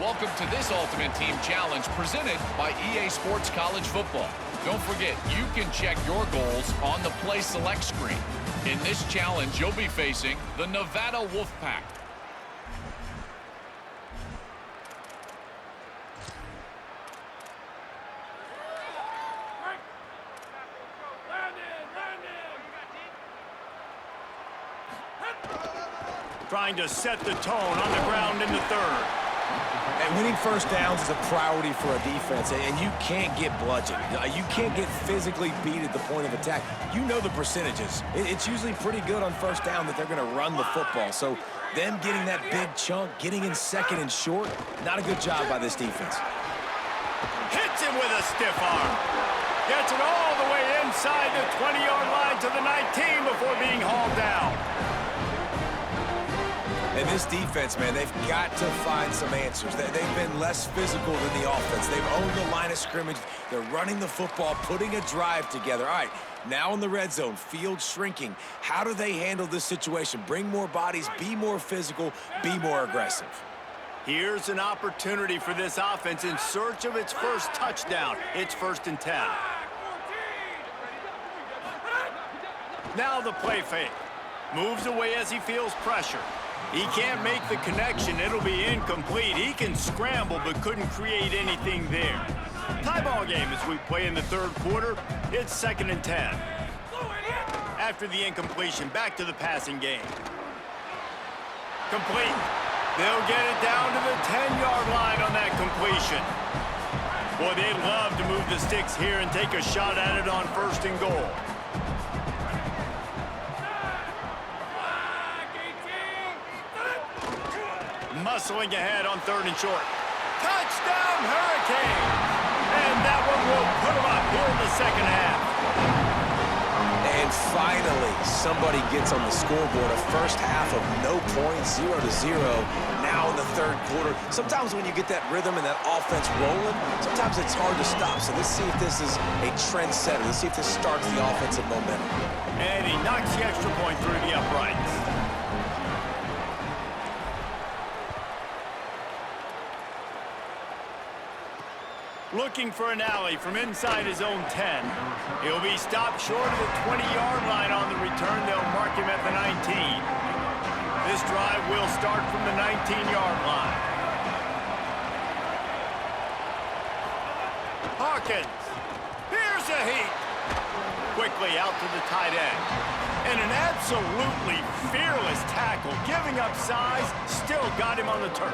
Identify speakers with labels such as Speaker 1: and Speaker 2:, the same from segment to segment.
Speaker 1: welcome to this Ultimate Team Challenge presented by EA Sports College Football. Don't forget, you can check your goals on the Play Select screen. In this challenge, you'll be facing the Nevada Wolfpack.
Speaker 2: Trying to set the tone on the ground in the third.
Speaker 3: And winning first downs is a priority for a defense, and you can't get bludgeoned. You can't get physically beat at the point of attack. You know the percentages. It's usually pretty good on first down that they're going to run the football. So them getting that big chunk, getting in second and short, not a good job by this defense.
Speaker 2: Hits him with a stiff arm. Gets it all the way inside the 20-yard line to the 19 before being hauled down.
Speaker 3: And this defense, man, they've got to find some answers. They've been less physical than the offense. They've owned the line of scrimmage. They're running the football, putting a drive together. All right, now in the red zone, field shrinking. How do they handle this situation? Bring more bodies, be more physical, be more aggressive.
Speaker 2: Here's an opportunity for this offense in search of its first touchdown. It's 1st and 10. Now the play fake. Moves away as he feels pressure. He can't make the connection. It'll be incomplete. He can scramble but couldn't create anything there. Tie ball game as we play in the third quarter. It's 2nd and 10. After the incompletion, back to the passing game. Complete. They'll get it down to the 10-yard line on that completion. Boy, they'd love to move the sticks here and take a shot at it on 1st and goal. Muscling ahead on 3rd and short. Touchdown, Hurricanes! And that one will put them up here in the second half.
Speaker 3: And finally, somebody gets on the scoreboard. A first half of no points, 0-0. Now in the third quarter. Sometimes when you get that rhythm and that offense rolling, sometimes it's hard to stop. So let's see if this is a trendsetter. Let's see if this starts the offensive momentum.
Speaker 2: And he knocks the extra point through the uprights. Looking for an alley from inside his own 10. He'll be stopped short of the 20-yard line on the return. They'll mark him at the 19. This drive will start from the 19-yard line. Hawkins. Here's a heat. Quickly out to the tight end. And an absolutely fearless tackle. Giving up size, still got him on the turf.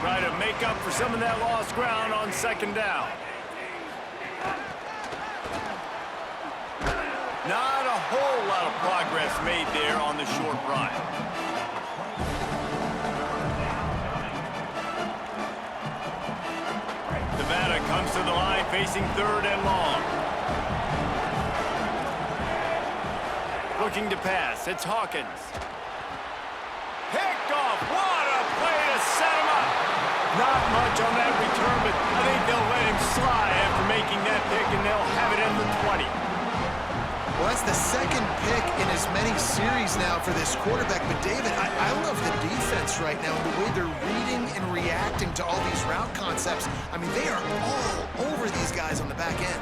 Speaker 2: Try to make up for some of that lost ground on 2nd down. Not a whole lot of progress made there on the short run. Nevada comes to the line facing 3rd and long. Looking to pass, it's Hawkins. Picked off, what a play to set him up. Not much on that return, but I think they'll let him slide after making that pick, and they'll have it in the 20.
Speaker 4: Well, that's the 2nd pick in as many series now for this quarterback. But, David, I love the defense right now, the way they're reading and reacting to all these route concepts. I mean, they are all over these guys on the back end.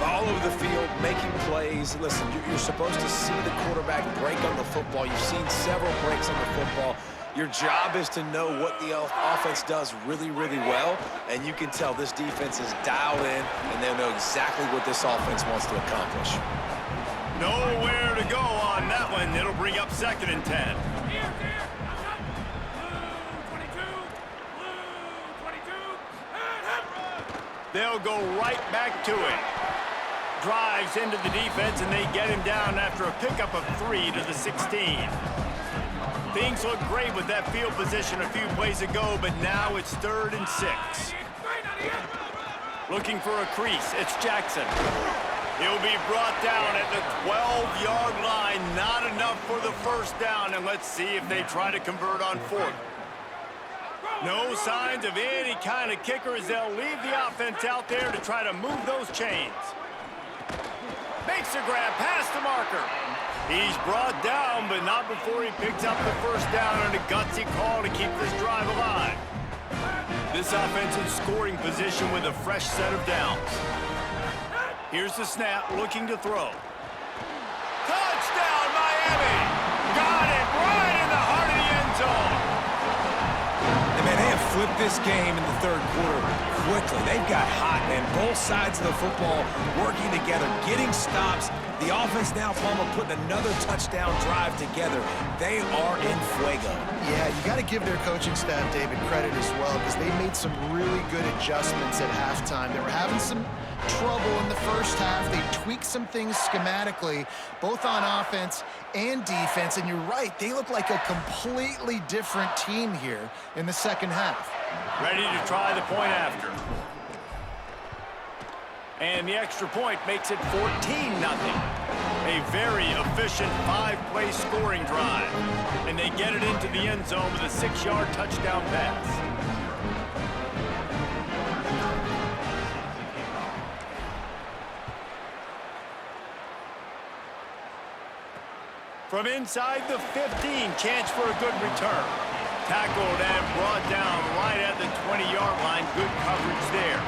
Speaker 3: All over the field, making plays. Listen, you're supposed to see the quarterback break on the football. You've seen several breaks on the football. Your job is to know what the offense does really, really well, and you can tell this defense is dialed in, and they'll know exactly what this offense wants to accomplish.
Speaker 2: Nowhere to go on that one. It'll bring up 2nd and 10. They'll go right back to it. Drives into the defense, and they get him down after a pickup of 3 to the 16. Things look great with that field position a few plays ago, but now it's 3rd and 6. Looking for a crease, it's Jackson. He'll be brought down at the 12-yard line. Not enough for the first down, and let's see if they try to convert on 4th. No signs of any kind of kicker as they'll leave the offense out there to try to move those chains. Makes a grab past the marker. He's brought down, but not before he picks up the first down, and a gutsy call to keep this drive alive. This offense in scoring position with a fresh set of downs. Here's the snap, looking to throw. Touchdown, Miami! Got it right in the heart of the end zone.
Speaker 3: And man, they have flipped this game in the third quarter quickly. They've got hot, man. Both sides of the football working together, getting stops. The offense now, Palmer, putting another touchdown drive together. They are in fuego.
Speaker 4: Yeah, you got to give their coaching staff, David, credit as well, because they made some really good adjustments at halftime. They were having some trouble in the first half. They tweaked some things schematically, both on offense and defense. And you're right, they look like a completely different team here in the second half.
Speaker 2: Ready to try the point after. And the extra point makes it 14-0. A very efficient 5-play scoring drive. And they get it into the end zone with a 6-yard touchdown pass. From inside the 15, chance for a good return. Tackled and brought down right at the 20-yard line. Good coverage there.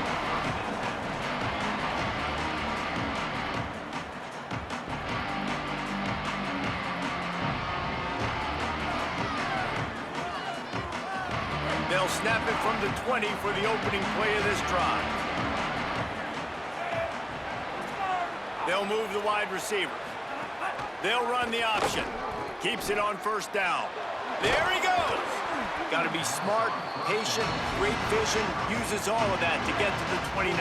Speaker 2: They'll snap it from the 20 for the opening play of this drive. They'll move the wide receiver. They'll run the option. Keeps it on first down. There he goes. Got to be smart, patient, great vision. Uses all of that to get to the 29.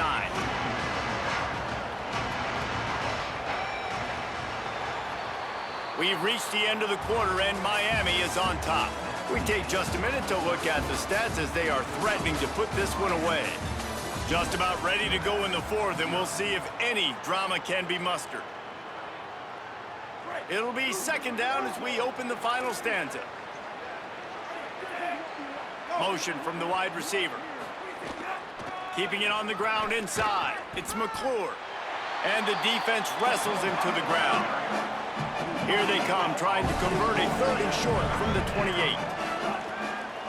Speaker 2: We've reached the end of the quarter, and Miami is on top. We take just a minute to look at the stats as they are threatening to put this one away. Just about ready to go in the fourth, and we'll see if any drama can be mustered. It'll be second down as we open the final stanza. Motion from the wide receiver. Keeping it on the ground inside. It's McClure. And the defense wrestles him to the ground. Here they come, trying to convert a third and short from the 28.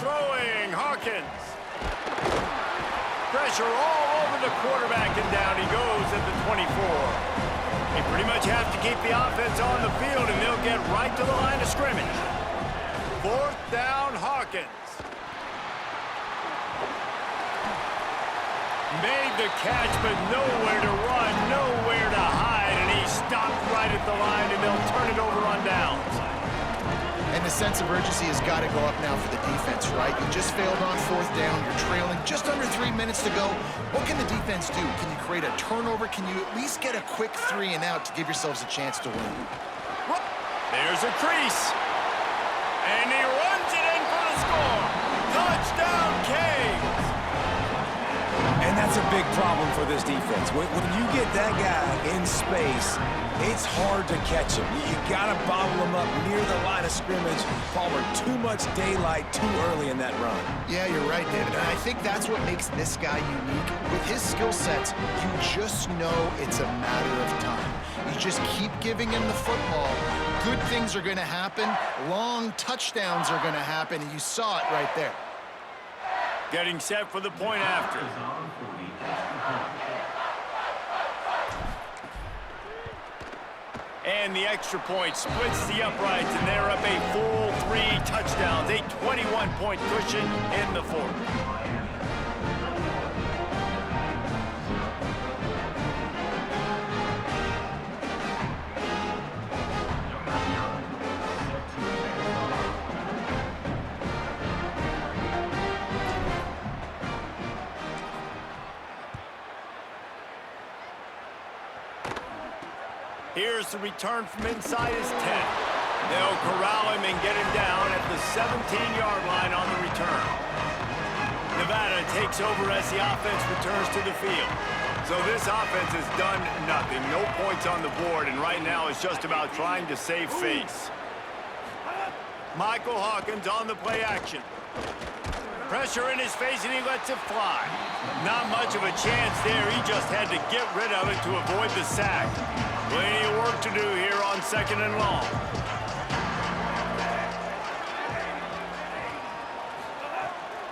Speaker 2: Throwing, Hawkins. Pressure all over the quarterback, and down he goes at the 24. They pretty much have to keep the offense on the field, and they'll get right to the line of scrimmage. Fourth down, Hawkins. Made the catch, but nowhere to run, nowhere to hide, and he stopped right at the line, and they'll turn it over on downs.
Speaker 4: And the sense of urgency has got to go up now for the defense, right? You just failed on fourth down. You're trailing just under 3 minutes to go. What can the defense do? Can you create a turnover? Can you at least get a quick 3 and out to give yourselves a chance to win?
Speaker 2: There's a crease. And he runs it in for the score. Touchdown, Canes.
Speaker 3: And that's a big problem for this defense. When you get that guy in space, it's hard to catch him. You got to bottle him up near the line of scrimmage. Palmer, too much daylight too early in that run.
Speaker 4: Yeah, you're right, David. And I think that's what makes this guy unique. With his skill sets, you just know it's a matter of time. You just keep giving him the football. Good things are going to happen. Long touchdowns are going to happen. And you saw it right there.
Speaker 2: Getting set for the point after. And the extra point splits the uprights, and they're up a full 3 touchdowns, a 21-point cushion in the fourth. Here's the return from inside his 10. They'll corral him and get him down at the 17-yard line on the return. Nevada takes over as the offense returns to the field. So this offense has done nothing. No points on the board, and right now it's just about trying to save face. Michael Hawkins on the play action. Pressure in his face, and he lets it fly. Not much of a chance there. He just had to get rid of it to avoid the sack. Plenty of work to do here on second and long.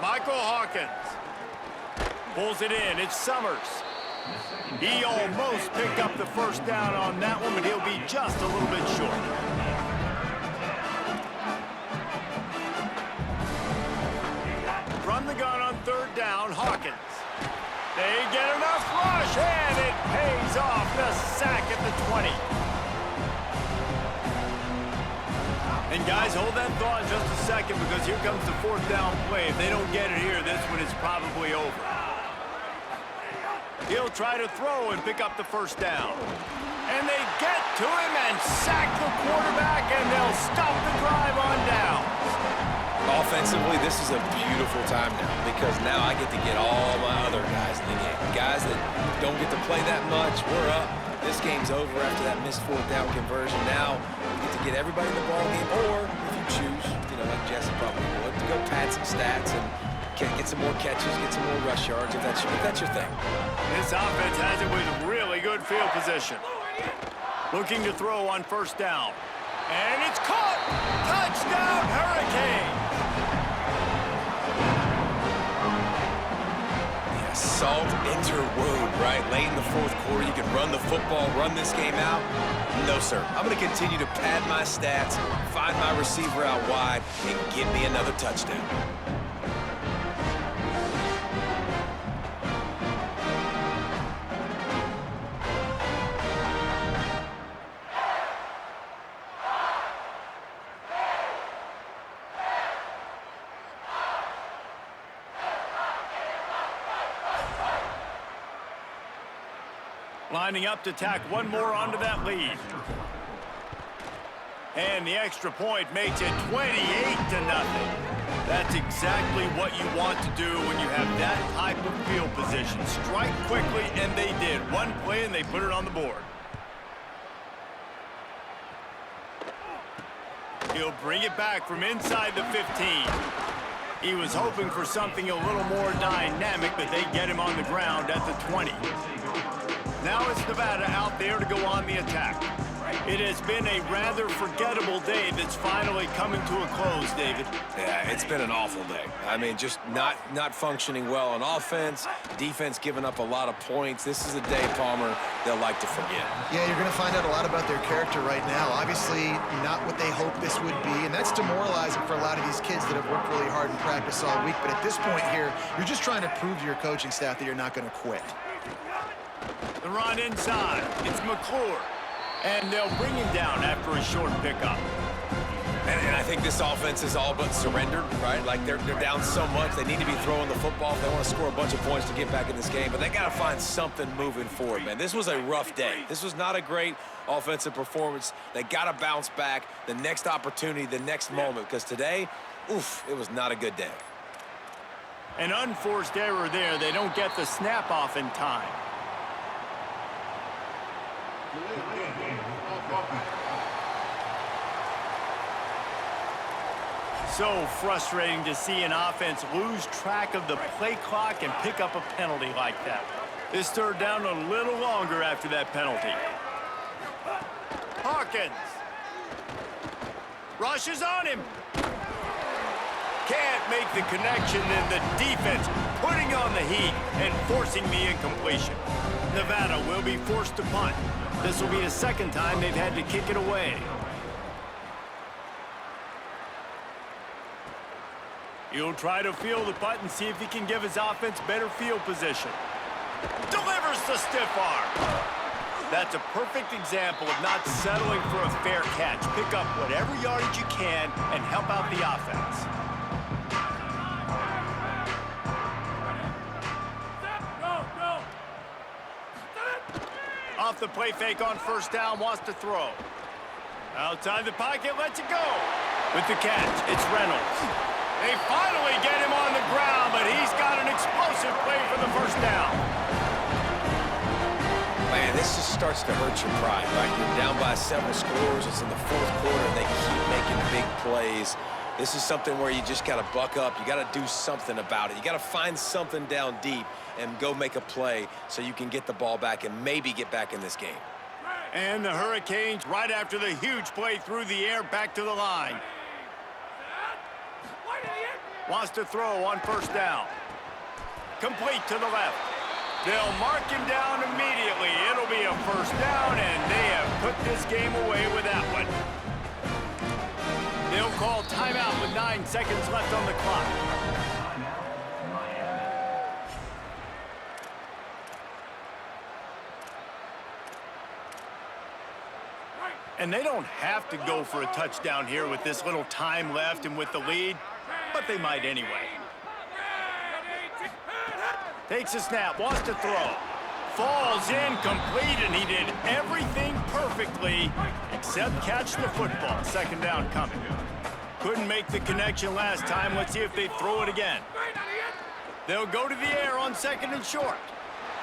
Speaker 2: Michael Hawkins Pulls it in. It's Summers. He almost picked up the first down on that one, but he'll be just a little bit short. From the gun on third down, Hawkins. They get enough rush, and it pays off. The sack at the 20. And guys, hold that thought just a second, because here comes the fourth down play. If they don't get it here, this one is probably over. He'll try to throw and pick up the first down. And they get to him and sack the quarterback, and they'll stop the drive on down.
Speaker 3: Offensively, this is a beautiful time now, because now I get to get all my other guys in the game. Guys that don't get to play that much, we're up. This game's over after that missed fourth down conversion. Now we get to get everybody in the ball game, or if you choose, like Jesse probably would, to go pad some stats and get some more catches, get some more rush yards, if that's your thing.
Speaker 2: This offense has it with really good field position. Looking to throw on first down. And it's caught! Touchdown, Hurricanes!
Speaker 3: The assault interwode, right? Late in the fourth quarter, you can run the football, run this game out. No, sir. I'm going to continue to pad my stats, find my receiver out wide, and give me another touchdown.
Speaker 2: Lining up to tack one more onto that lead. And the extra point makes it 28-0. That's exactly what you want to do when you have that type of field position. Strike quickly, and they did. One play, and they put it on the board. He'll bring it back from inside the 15. He was hoping for something a little more dynamic, but they get him on the ground at the 20. Now it's Nevada out there to go on the attack. It has been a rather forgettable day that's finally coming to a close, David.
Speaker 3: Yeah, it's been an awful day. I mean, just not functioning well on offense, defense giving up a lot of points. This is a day, Palmer, they'll like to forget.
Speaker 4: Yeah, you're going to find out a lot about their character right now. Obviously, not what they hoped this would be, and that's demoralizing for a lot of these kids that have worked really hard in practice all week. But at this point here, you're just trying to prove to your coaching staff that you're not going to quit.
Speaker 2: The run inside. It's McClure. And they'll bring him down after a short pickup.
Speaker 3: And I think this offense is all but surrendered, right? Like, they're down so much, they need to be throwing the football if they want to score a bunch of points to get back in this game. But they got to find something moving forward, man. This was a rough day. This was not a great offensive performance. They got to bounce back the next opportunity, the next moment, because today, oof, it was not a good day.
Speaker 2: An unforced error there. They don't get the snap off in time. So frustrating to see an offense lose track of the play clock and pick up a penalty like that. This third down a little longer after that penalty. Hawkins. Rushes on him. Can't make the connection, and the defense putting on the heat and forcing the incompletion. Nevada will be forced to punt. This will be the second time they've had to kick it away. He'll try to field the punt and see if he can give his offense better field position. Delivers the stiff arm. That's a perfect example of not settling for a fair catch. Pick up whatever yardage you can and help out the offense. Off the play fake on first down, wants to throw. Outside the pocket, lets it go. With the catch, it's Reynolds. They finally get him on the ground, but he's got an explosive play for the first down.
Speaker 3: Man, this just starts to hurt your pride, right? You're down by several scores. It's in the fourth quarter. They keep making big plays. This is something where you just got to buck up. You got to do something about it. You got to find something down deep and go make a play so you can get the ball back and maybe get back in this game.
Speaker 2: And the Hurricanes, right after the huge play through the air, back to the line. Wants to throw on first down. complete to the left. They'll mark him down immediately. It'll be a first down, and they have put this game away with that one. They'll call timeout with 9 seconds left on the clock. And they don't have to go for a touchdown here with this little time left and with the lead, but they might anyway. Takes a snap, wants to throw. Falls incomplete, and he did everything perfectly except catch the football. Second down coming. Couldn't make the connection last time. Let's see if they throw it again. They'll go to the air on 2nd and short.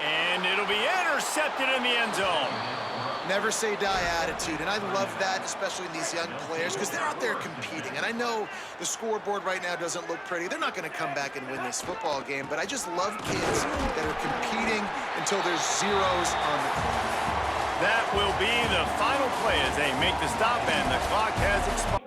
Speaker 2: And it'll be intercepted in the end zone.
Speaker 4: Never say die attitude, and I love that, especially in these young players, because they're out there competing. And I know the scoreboard right now doesn't look pretty. They're not going to come back and win this football game, but I just love kids that are competing until there's zeros on the clock.
Speaker 2: That will be the final play as they make the stop, and the clock has expired.